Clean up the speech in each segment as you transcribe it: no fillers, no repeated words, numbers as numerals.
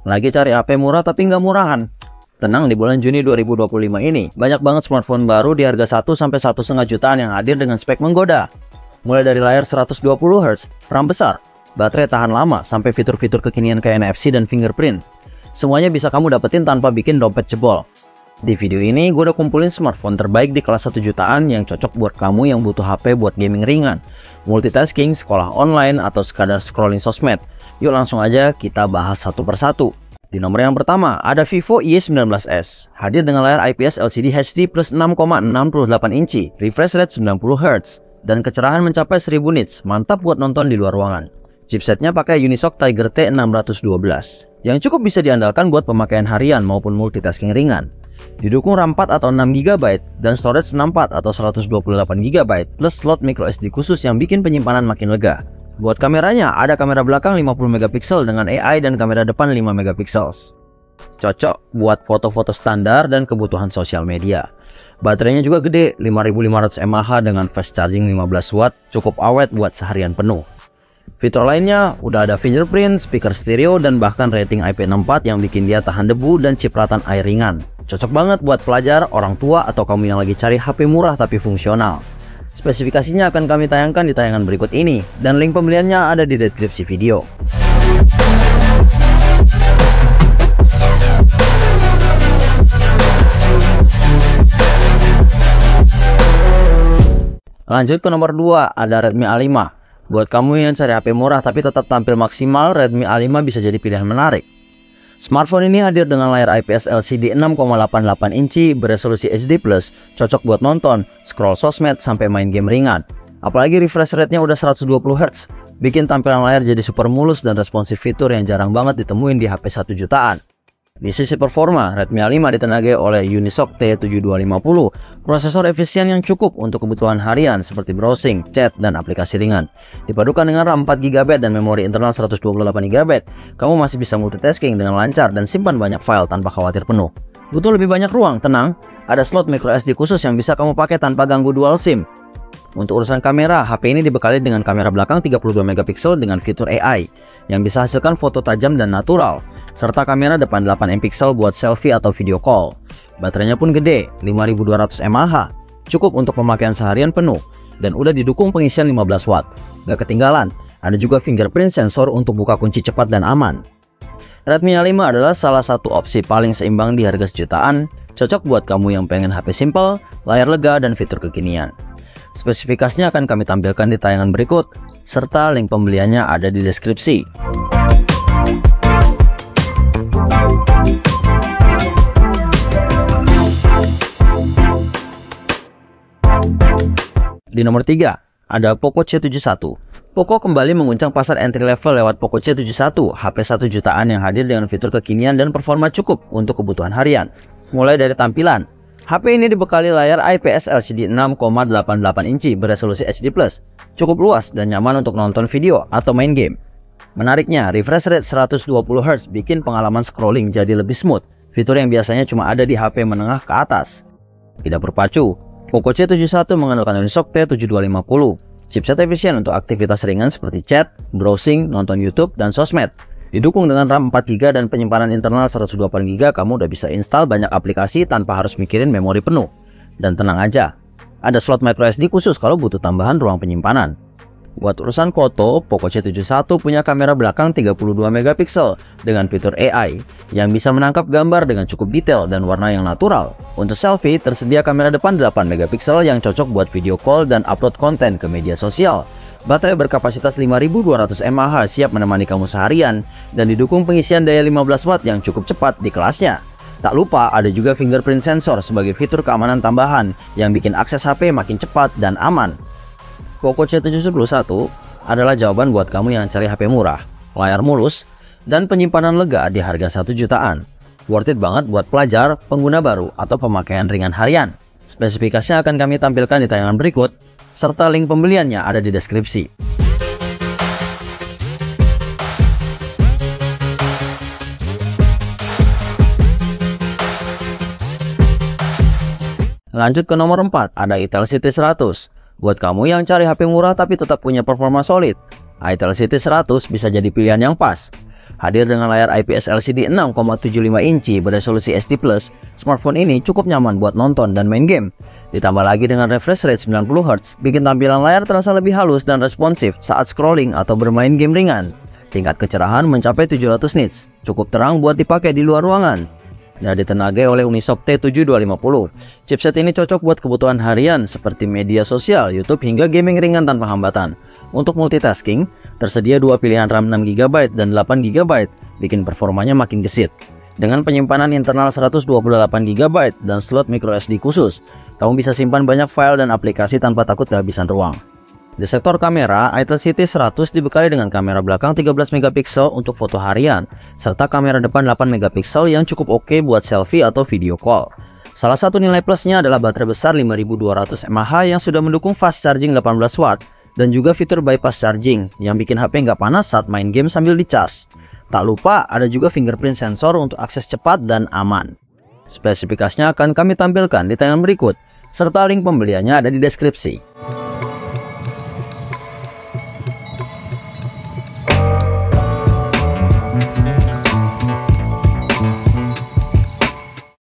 Lagi cari HP murah tapi nggak murahan? Tenang, di bulan Juni 2025 ini, banyak banget smartphone baru di harga 1-1,5 jutaan yang hadir dengan spek menggoda. Mulai dari layar 120Hz, RAM besar, baterai tahan lama, sampai fitur-fitur kekinian kayak NFC dan fingerprint. Semuanya bisa kamu dapetin tanpa bikin dompet jebol. Di video ini, gue udah kumpulin smartphone terbaik di kelas 1 jutaan yang cocok buat kamu yang butuh HP buat gaming ringan, multitasking, sekolah online, atau sekadar scrolling sosmed. Yuk langsung aja kita bahas satu persatu. Di nomor yang pertama, ada Vivo Y19s. Hadir dengan layar IPS LCD HD plus 6,68 inci, refresh rate 90Hz, dan kecerahan mencapai 1000 nits, mantap buat nonton di luar ruangan. Chipsetnya pakai Unisoc Tiger T612, yang cukup bisa diandalkan buat pemakaian harian maupun multitasking ringan. Didukung RAM 4 atau 6GB dan storage 64 atau 128GB plus slot microSD khusus yang bikin penyimpanan makin lega. Buat kameranya, ada kamera belakang 50MP dengan AI dan kamera depan 5MP. Cocok buat foto-foto standar dan kebutuhan sosial media. Baterainya juga gede, 5500 mAh dengan fast charging 15W, cukup awet buat seharian penuh. Fitur lainnya udah ada fingerprint, speaker stereo, dan bahkan rating IP64 yang bikin dia tahan debu dan cipratan air ringan. Cocok banget buat pelajar, orang tua, atau kamu yang lagi cari HP murah tapi fungsional. Spesifikasinya akan kami tayangkan di tayangan berikut ini, dan link pembeliannya ada di deskripsi video. Lanjut ke nomor 2, ada Redmi A5. Buat kamu yang cari HP murah tapi tetap tampil maksimal, Redmi A5 bisa jadi pilihan menarik. Smartphone ini hadir dengan layar IPS LCD 6,88 inci beresolusi HD+, cocok buat nonton, scroll sosmed, sampai main game ringan. Apalagi refresh rate-nya udah 120Hz, bikin tampilan layar jadi super mulus dan responsif, fitur yang jarang banget ditemuin di HP 1 jutaan. Di sisi performa, Redmi A5 ditenagai oleh Unisoc T7250, prosesor efisien yang cukup untuk kebutuhan harian seperti browsing, chat, dan aplikasi ringan. Dipadukan dengan RAM 4GB dan memori internal 128GB, kamu masih bisa multitasking dengan lancar dan simpan banyak file tanpa khawatir penuh. Butuh lebih banyak ruang? Tenang, ada slot microSD khusus yang bisa kamu pakai tanpa ganggu dual SIM. Untuk urusan kamera, HP ini dibekali dengan kamera belakang 32MP dengan fitur AI yang bisa hasilkan foto tajam dan natural, serta kamera depan 8MP buat selfie atau video call. Baterainya pun gede, 5200 mAh, cukup untuk pemakaian seharian penuh, dan udah didukung pengisian 15W. Gak ketinggalan, ada juga fingerprint sensor untuk buka kunci cepat dan aman. Redmi A5 adalah salah satu opsi paling seimbang di harga sejutaan, cocok buat kamu yang pengen HP simple, layar lega, dan fitur kekinian. Spesifikasinya akan kami tampilkan di tayangan berikut, serta link pembeliannya ada di deskripsi. Di nomor 3, ada Poco C71. Poco kembali menguncang pasar entry level lewat Poco C71, HP 1 jutaan yang hadir dengan fitur kekinian dan performa cukup untuk kebutuhan harian. Mulai dari tampilan, HP ini dibekali layar IPS LCD 6,88 inci beresolusi HD+, cukup luas dan nyaman untuk nonton video atau main game. Menariknya, refresh rate 120Hz bikin pengalaman scrolling jadi lebih smooth, fitur yang biasanya cuma ada di HP menengah ke atas. Tidak berpacu, Poco C71 mengandalkan Unisoc T7250, chipset efisien untuk aktivitas ringan seperti chat, browsing, nonton YouTube, dan sosmed. Didukung dengan RAM 4GB dan penyimpanan internal 128GB, kamu udah bisa install banyak aplikasi tanpa harus mikirin memori penuh. Dan tenang aja, ada slot microSD khusus kalau butuh tambahan ruang penyimpanan. Buat urusan foto, Poco C71 punya kamera belakang 32MP dengan fitur AI yang bisa menangkap gambar dengan cukup detail dan warna yang natural. Untuk selfie, tersedia kamera depan 8MP yang cocok buat video call dan upload konten ke media sosial. Baterai berkapasitas 5200 mAh siap menemani kamu seharian dan didukung pengisian daya 15W yang cukup cepat di kelasnya. Tak lupa ada juga fingerprint sensor sebagai fitur keamanan tambahan yang bikin akses HP makin cepat dan aman. Poco C71 adalah jawaban buat kamu yang cari HP murah, layar mulus, dan penyimpanan lega di harga 1 jutaan. Worth it banget buat pelajar, pengguna baru, atau pemakaian ringan harian. Spesifikasinya akan kami tampilkan di tayangan berikut, serta link pembeliannya ada di deskripsi. Lanjut ke nomor 4, ada Itel City 100. Buat kamu yang cari HP murah tapi tetap punya performa solid, Itel City 100 bisa jadi pilihan yang pas. Hadir dengan layar IPS LCD 6,75 inci beresolusi HD+, smartphone ini cukup nyaman buat nonton dan main game. Ditambah lagi dengan refresh rate 90Hz, bikin tampilan layar terasa lebih halus dan responsif saat scrolling atau bermain game ringan. Tingkat kecerahan mencapai 700 nits, cukup terang buat dipakai di luar ruangan. Dan ditenagai oleh Unisoc T7250. Chipset ini cocok buat kebutuhan harian seperti media sosial, YouTube hingga gaming ringan tanpa hambatan. Untuk multitasking, tersedia dua pilihan RAM 6GB dan 8GB, bikin performanya makin gesit. Dengan penyimpanan internal 128GB dan slot microSD khusus, kamu bisa simpan banyak file dan aplikasi tanpa takut kehabisan ruang. Di sektor kamera, Itel CT100 dibekali dengan kamera belakang 13MP untuk foto harian, serta kamera depan 8MP yang cukup oke buat selfie atau video call. Salah satu nilai plusnya adalah baterai besar 5200 mAh yang sudah mendukung fast charging 18W, dan juga fitur bypass charging yang bikin HP nggak panas saat main game sambil di-charge. Tak lupa ada juga fingerprint sensor untuk akses cepat dan aman. Spesifikasinya akan kami tampilkan di tayangan berikut, serta link pembeliannya ada di deskripsi.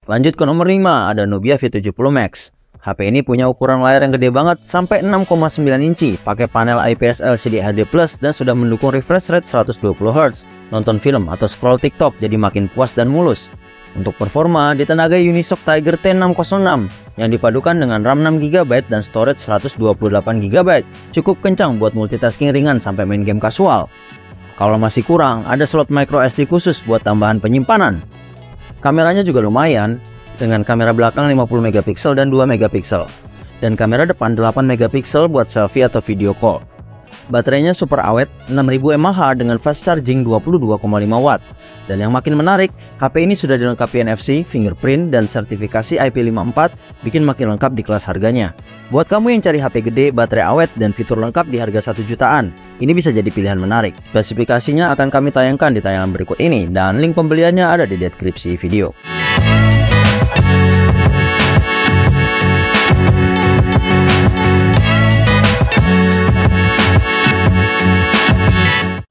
Lanjut ke nomor 5, ada Nubia V70 Max. HP ini punya ukuran layar yang gede banget sampai 6,9 inci, pakai panel IPS LCD HD+, dan sudah mendukung refresh rate 120Hz. Nonton film atau scroll TikTok jadi makin puas dan mulus. Untuk performa, ditenagai Unisoc Tiger T606 yang dipadukan dengan RAM 6GB dan storage 128GB. Cukup kencang buat multitasking ringan sampai main game kasual. Kalau masih kurang, ada slot microSD khusus buat tambahan penyimpanan. Kameranya juga lumayan, dengan kamera belakang 50MP dan 2MP, dan kamera depan 8MP buat selfie atau video call. Baterainya super awet 6000 mAh dengan fast charging 22,5W. Dan yang makin menarik, HP ini sudah dilengkapi NFC, fingerprint, dan sertifikasi IP54, bikin makin lengkap di kelas harganya. Buat kamu yang cari HP gede, baterai awet, dan fitur lengkap di harga 1 jutaan, ini bisa jadi pilihan menarik. Spesifikasinya akan kami tayangkan di tayangan berikut ini, dan link pembeliannya ada di deskripsi video.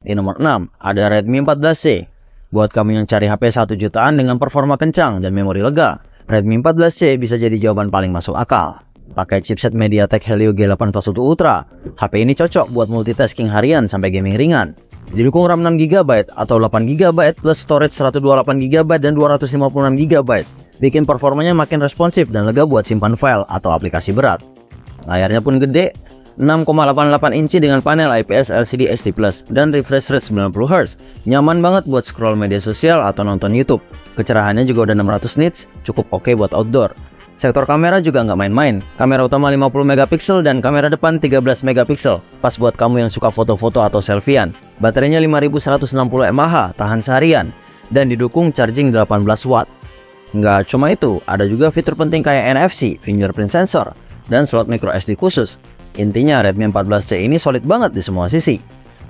Di nomor 6, ada Redmi 14C. Buat kamu yang cari HP 1 jutaan dengan performa kencang dan memori lega, Redmi 14C bisa jadi jawaban paling masuk akal. Pakai chipset MediaTek Helio G8 Ultra, HP ini cocok buat multitasking harian sampai gaming ringan. Didukung RAM 6GB atau 8GB plus storage 128GB dan 256GB, bikin performanya makin responsif dan lega buat simpan file atau aplikasi berat. Layarnya pun gede, 6,88 inci dengan panel IPS LCD HD+, dan refresh rate 90Hz. Nyaman banget buat scroll media sosial atau nonton YouTube. Kecerahannya juga udah 600 nits, cukup oke buat outdoor. Sektor kamera juga nggak main-main. Kamera utama 50MP dan kamera depan 13MP. Pas buat kamu yang suka foto-foto atau selfiean. Baterainya 5160 mAh, tahan seharian, dan didukung charging 18W. Nggak cuma itu, ada juga fitur penting kayak NFC, fingerprint sensor, dan slot microSD khusus. Intinya Redmi 14C ini solid banget di semua sisi.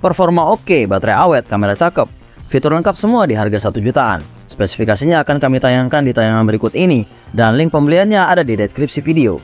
Performa oke, baterai awet, kamera cakep. Fitur lengkap semua di harga 1 jutaan. Spesifikasinya akan kami tayangkan di tayangan berikut ini, dan link pembeliannya ada di deskripsi video.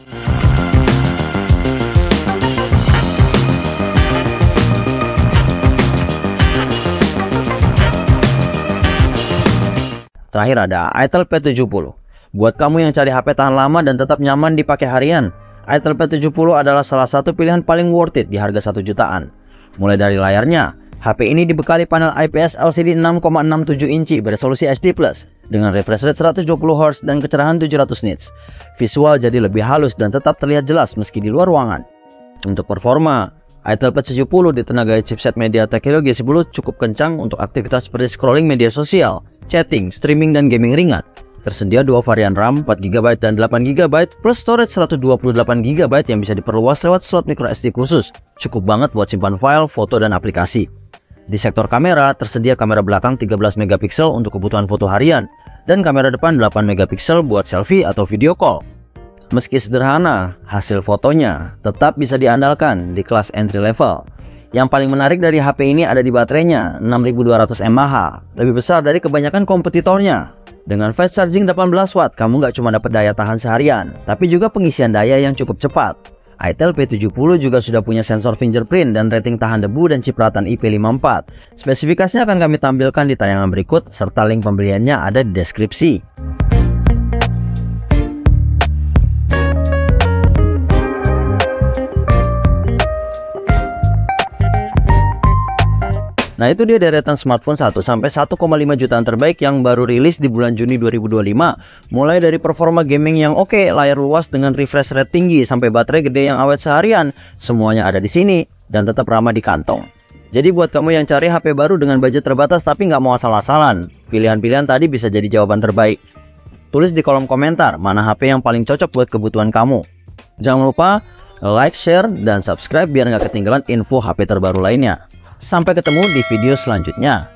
Terakhir ada Itel P70. Buat kamu yang cari HP tahan lama dan tetap nyaman dipakai harian, Itel P70 adalah salah satu pilihan paling worth it di harga 1 jutaan. Mulai dari layarnya, HP ini dibekali panel IPS LCD 6,67 inci beresolusi HD+, dengan refresh rate 120Hz dan kecerahan 700 nits. Visual jadi lebih halus dan tetap terlihat jelas meski di luar ruangan. Untuk performa, Itel P70 ditenagai chipset MediaTek Helio G10 cukup kencang untuk aktivitas seperti scrolling media sosial, chatting, streaming, dan gaming ringan. Tersedia dua varian RAM 4GB dan 8GB plus storage 128GB yang bisa diperluas lewat slot microSD khusus. Cukup banget buat simpan file, foto, dan aplikasi. Di sektor kamera, tersedia kamera belakang 13MP untuk kebutuhan foto harian, dan kamera depan 8MP buat selfie atau video call. Meski sederhana, hasil fotonya tetap bisa diandalkan di kelas entry level. Yang paling menarik dari HP ini ada di baterainya, 6200 mAh, lebih besar dari kebanyakan kompetitornya. Dengan fast charging 18W, kamu nggak cuma dapat daya tahan seharian, tapi juga pengisian daya yang cukup cepat. Itel P70 juga sudah punya sensor fingerprint dan rating tahan debu dan cipratan IP54. Spesifikasinya akan kami tampilkan di tayangan berikut, serta link pembeliannya ada di deskripsi. Nah, itu dia deretan smartphone 1 sampai 1,5 jutaan terbaik yang baru rilis di bulan Juni 2025. Mulai dari performa gaming yang oke, layar luas dengan refresh rate tinggi, sampai baterai gede yang awet seharian. Semuanya ada di sini dan tetap ramah di kantong. Jadi buat kamu yang cari HP baru dengan budget terbatas tapi nggak mau asal-asalan, pilihan-pilihan tadi bisa jadi jawaban terbaik. Tulis di kolom komentar mana HP yang paling cocok buat kebutuhan kamu. Jangan lupa like, share, dan subscribe biar nggak ketinggalan info HP terbaru lainnya. Sampai ketemu di video selanjutnya.